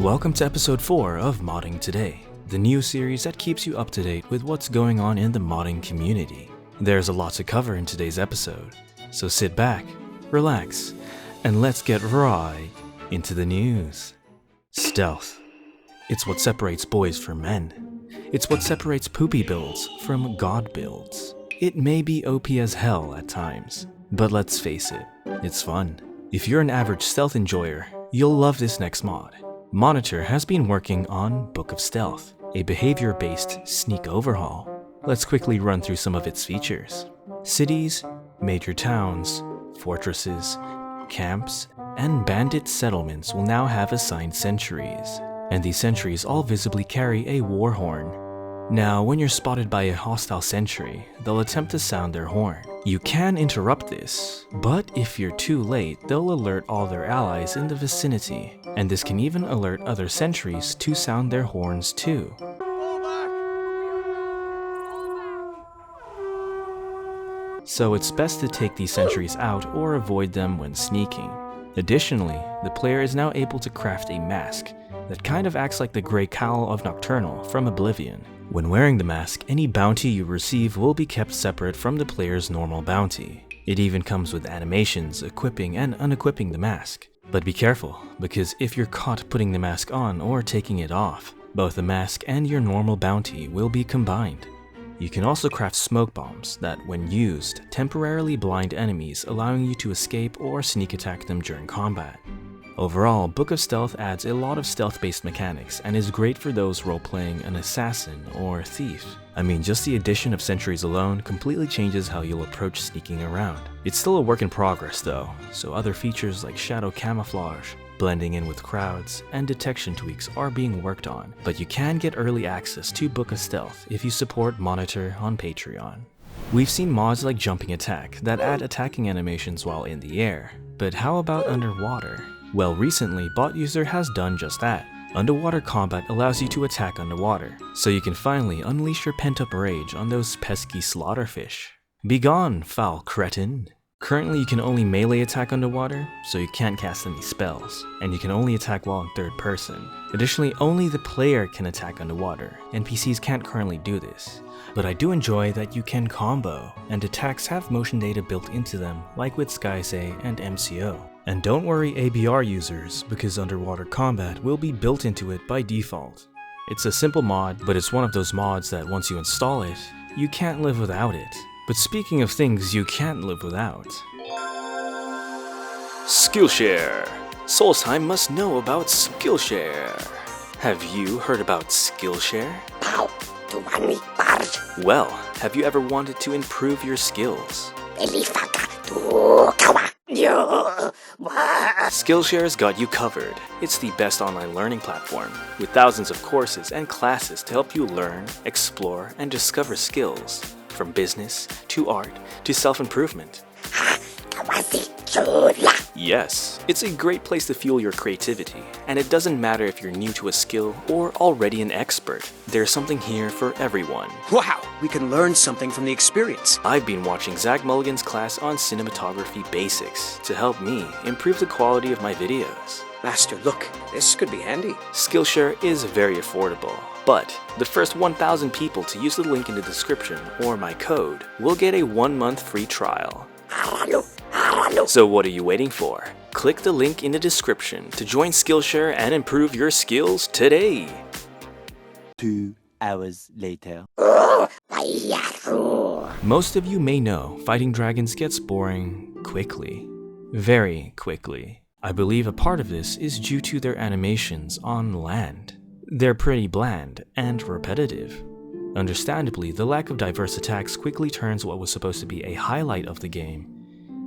Welcome to episode 4 of Modding Today, the new series that keeps you up to date with what's going on in the modding community. There's a lot to cover in today's episode, so sit back, relax, and let's get right into the news. Stealth. It's what separates boys from men. It's what separates poopy builds from god builds. It may be OP as hell at times, but let's face it, it's fun. If you're an average stealth enjoyer, you'll love this next mod. Monitor has been working on Book of Stealth, a behavior-based sneak overhaul. Let's quickly run through some of its features. Cities, major towns, fortresses, camps, and bandit settlements will now have assigned sentries, and these sentries all visibly carry a war horn. Now, when you're spotted by a hostile sentry, they'll attempt to sound their horn. You can interrupt this, but if you're too late, they'll alert all their allies in the vicinity, and this can even alert other sentries to sound their horns too. So it's best to take these sentries out or avoid them when sneaking. Additionally, the player is now able to craft a mask that kind of acts like the grey cowl of Nocturnal from Oblivion. When wearing the mask, any bounty you receive will be kept separate from the player's normal bounty. It even comes with animations equipping and unequipping the mask. But be careful, because if you're caught putting the mask on or taking it off, both the mask and your normal bounty will be combined. You can also craft smoke bombs that, when used, temporarily blind enemies, allowing you to escape or sneak attack them during combat. Overall, Book of Stealth adds a lot of stealth-based mechanics and is great for those role-playing an assassin or thief. I mean, just the addition of sentries alone completely changes how you'll approach sneaking around. It's still a work in progress though, so other features like shadow camouflage, blending in with crowds, and detection tweaks are being worked on, but you can get early access to Book of Stealth if you support Monitor on Patreon. We've seen mods like Jumping Attack that add attacking animations while in the air, but how about underwater? Well, recently, Bot User has done just that. Underwater combat allows you to attack underwater, so you can finally unleash your pent-up rage on those pesky slaughterfish. Begone, foul cretin! Currently, you can only melee attack underwater, so you can't cast any spells, and you can only attack while in third person. Additionally, only the player can attack underwater. NPCs can't currently do this. But I do enjoy that you can combo, and attacks have motion data built into them, like with Skysay and MCO. And don't worry ABR users, because underwater combat will be built into it by default. It's a simple mod, but it's one of those mods that once you install it, you can't live without it. But speaking of things you can't live without... Skillshare! Solstheim must know about Skillshare. Have you heard about Skillshare? Well, have you ever wanted to improve your skills? Skillshare's got you covered. It's the best online learning platform, with thousands of courses and classes to help you learn, explore, and discover skills, from business, to art, to self-improvement. Yes, it's a great place to fuel your creativity, and it doesn't matter if you're new to a skill or already an expert. There's something here for everyone. Wow, we can learn something from the experience. I've been watching Zach Mulligan's class on cinematography basics to help me improve the quality of my videos. Master, look, this could be handy. Skillshare is very affordable, but the first 1,000 people to use the link in the description or my code will get a 1-month free trial. So what are you waiting for? Click the link in the description to join Skillshare and improve your skills today. 2 hours later. Most of you may know fighting dragons gets boring quickly. Very quickly. I believe a part of this is due to their animations on land. They're pretty bland and repetitive. Understandably, the lack of diverse attacks quickly turns what was supposed to be a highlight of the game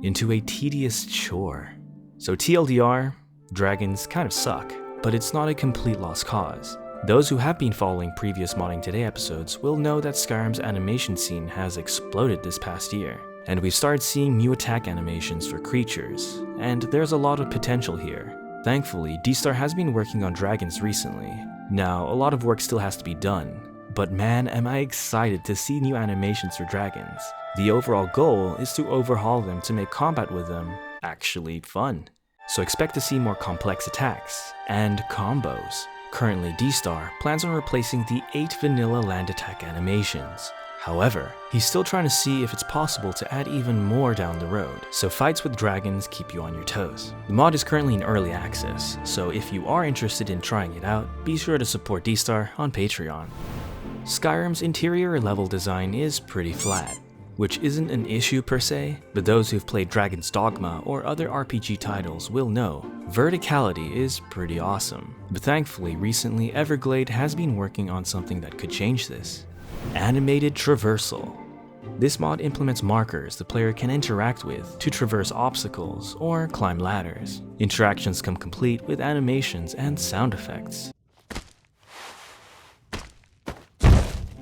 into a tedious chore. So TLDR, dragons kind of suck, but it's not a complete lost cause. Those who have been following previous Modding Today episodes will know that Skyrim's animation scene has exploded this past year, and we've started seeing new attack animations for creatures, and there's a lot of potential here. Thankfully, D-Star has been working on dragons recently. Now, a lot of work still has to be done, but man, am I excited to see new animations for dragons. The overall goal is to overhaul them to make combat with them actually fun. so expect to see more complex attacks and combos. Currently, D-Star plans on replacing the 8 vanilla land attack animations. However, he's still trying to see if it's possible to add even more down the road, so fights with dragons keep you on your toes. The mod is currently in early access, so if you are interested in trying it out, be sure to support D-Star on Patreon. Skyrim's interior level design is pretty flat, which isn't an issue per se, but those who've played Dragon's Dogma or other RPG titles will know verticality is pretty awesome. But thankfully, recently Everglade has been working on something that could change this. Animated Traversal. This mod implements markers the player can interact with to traverse obstacles or climb ladders. Interactions come complete with animations and sound effects.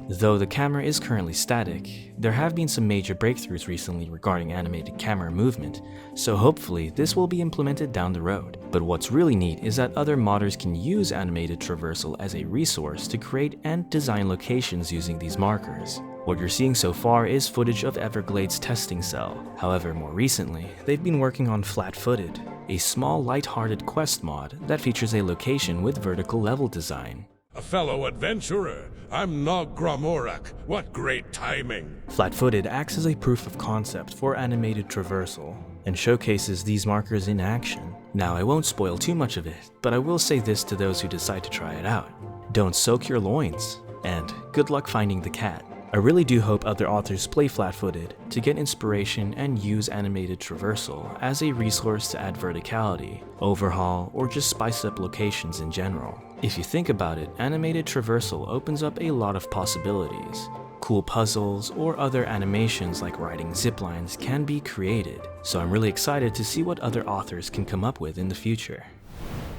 Though the camera is currently static, there have been some major breakthroughs recently regarding animated camera movement, so hopefully this will be implemented down the road. But what's really neat is that other modders can use animated traversal as a resource to create and design locations using these markers. What you're seeing so far is footage of Everglade's testing cell. However, more recently, they've been working on Flat-Footed, a small light-hearted quest mod that features a location with vertical level design. A fellow adventurer. I'm Nog Gramorak. What great timing. Flat-Footed acts as a proof of concept for animated traversal and showcases these markers in action. Now, I won't spoil too much of it, but I will say this to those who decide to try it out. Don't soak your loins, and good luck finding the cat. I really do hope other authors play Flat-Footed to get inspiration and use animated traversal as a resource to add verticality, overhaul, or just spice up locations in general. If you think about it, animated traversal opens up a lot of possibilities. Cool puzzles or other animations like riding ziplines can be created, so I'm really excited to see what other authors can come up with in the future.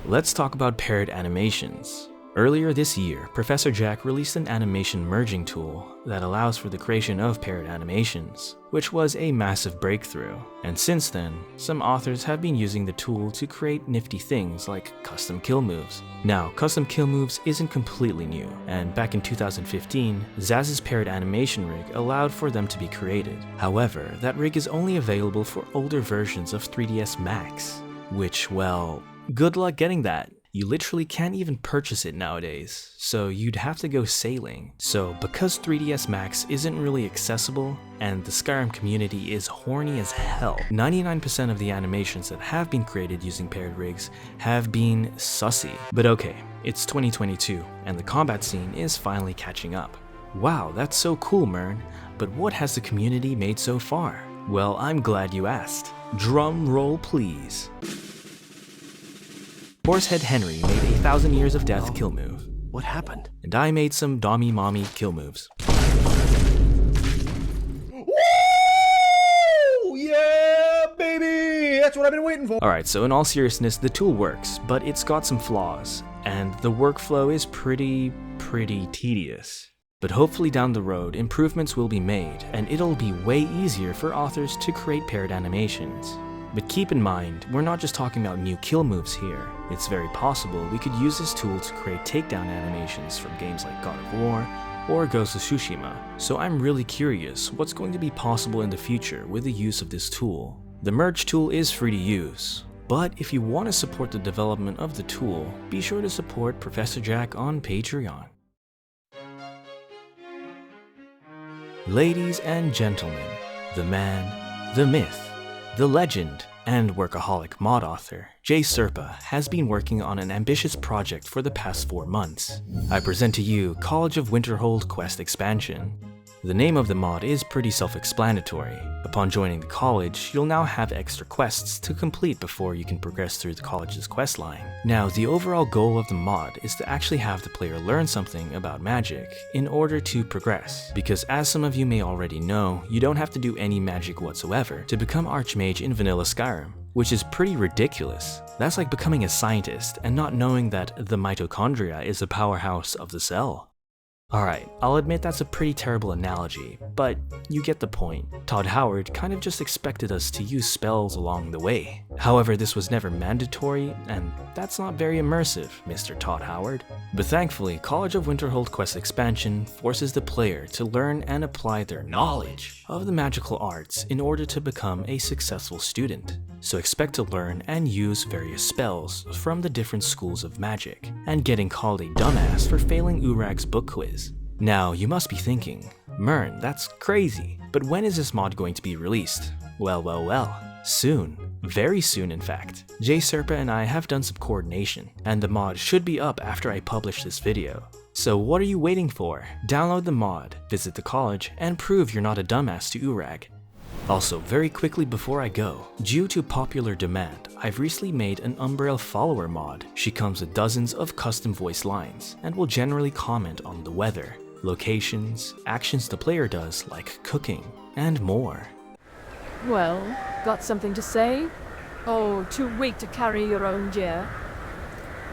Let's talk about paired animations. Earlier this year, Professor Jack released an animation merging tool that allows for the creation of paired animations, which was a massive breakthrough. And since then, some authors have been using the tool to create nifty things like custom kill moves. Now, custom kill moves isn't completely new, and back in 2015, Zaz's paired animation rig allowed for them to be created. However, that rig is only available for older versions of 3ds Max, which, well, good luck getting that. You literally can't even purchase it nowadays, so you'd have to go sailing. So because 3ds Max isn't really accessible, and the Skyrim community is horny as hell, 99% of the animations that have been created using paired rigs have been sussy. But okay, it's 2022, and the combat scene is finally catching up. Wow, that's so cool, Mern, but what has the community made so far? Well, I'm glad you asked. Drum roll please. Horsehead Henry made a 1,000 Years of Death kill move. What happened? And I made some Dommy Mommy kill moves. Woo! Yeah, baby! That's what I've been waiting for. Alright, so in all seriousness, the tool works, but it's got some flaws, and the workflow is pretty tedious. But hopefully down the road, improvements will be made, and it'll be way easier for authors to create paired animations. But keep in mind, we're not just talking about new kill moves here. It's very possible we could use this tool to create takedown animations from games like God of War or Ghost of Tsushima. So I'm really curious what's going to be possible in the future with the use of this tool. The merge tool is free to use, but if you want to support the development of the tool, be sure to support Professor Jack on Patreon. Ladies and gentlemen, the man, the myth, the legend, and workaholic mod author, Jay Serpa has been working on an ambitious project for the past 4 months. I present to you College of Winterhold Quest Expansion. The name of the mod is pretty self-explanatory. Upon joining the college, you'll now have extra quests to complete before you can progress through the college's quest line. Now, the overall goal of the mod is to actually have the player learn something about magic in order to progress. Because as some of you may already know, you don't have to do any magic whatsoever to become Archmage in vanilla Skyrim, which is pretty ridiculous. That's like becoming a scientist and not knowing that the mitochondria is the powerhouse of the cell. Alright, I'll admit that's a pretty terrible analogy, but you get the point. Todd Howard kind of just expected us to use spells along the way. However, this was never mandatory, and that's not very immersive, Mr. Todd Howard. But thankfully, College of Winterhold Quest expansion forces the player to learn and apply their knowledge of the magical arts in order to become a successful student. So expect to learn and use various spells from the different schools of magic, and getting called a dumbass for failing Urag's book quiz. Now, you must be thinking, Mern, that's crazy, but when is this mod going to be released? Well, soon. Very soon in fact. Jay Serpa and I have done some coordination, and the mod should be up after I publish this video. So what are you waiting for? Download the mod, visit the college, and prove you're not a dumbass to Urag. Also, very quickly before I go, due to popular demand, I've recently made an Umbrael Follower mod. She comes with dozens of custom voice lines, and will generally comment on the weather, locations, actions the player does like cooking, and more. Well, got something to say? Oh, too weak to carry your own gear?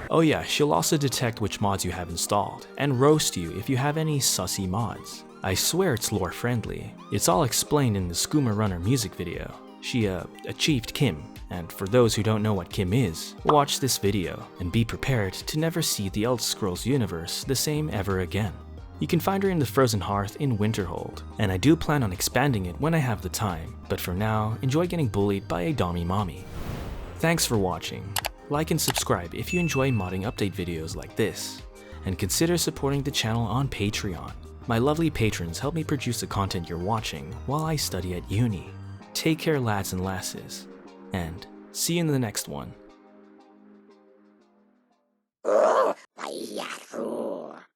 Oh yeah, she'll also detect which mods you have installed, and roast you if you have any sussy mods. I swear it's lore friendly. It's all explained in the Skooma Runner music video. She achieved Kim, and for those who don't know what Kim is, watch this video and be prepared to never see the Elder Scrolls universe the same ever again. You can find her in the Frozen Hearth in Winterhold, and I do plan on expanding it when I have the time, but for now, enjoy getting bullied by a Dommy Mommy. Thanks for watching. Like and subscribe if you enjoy modding update videos like this, and consider supporting the channel on Patreon. My lovely patrons help me produce the content you're watching while I study at uni. Take care, lads and lasses, and see you in the next one.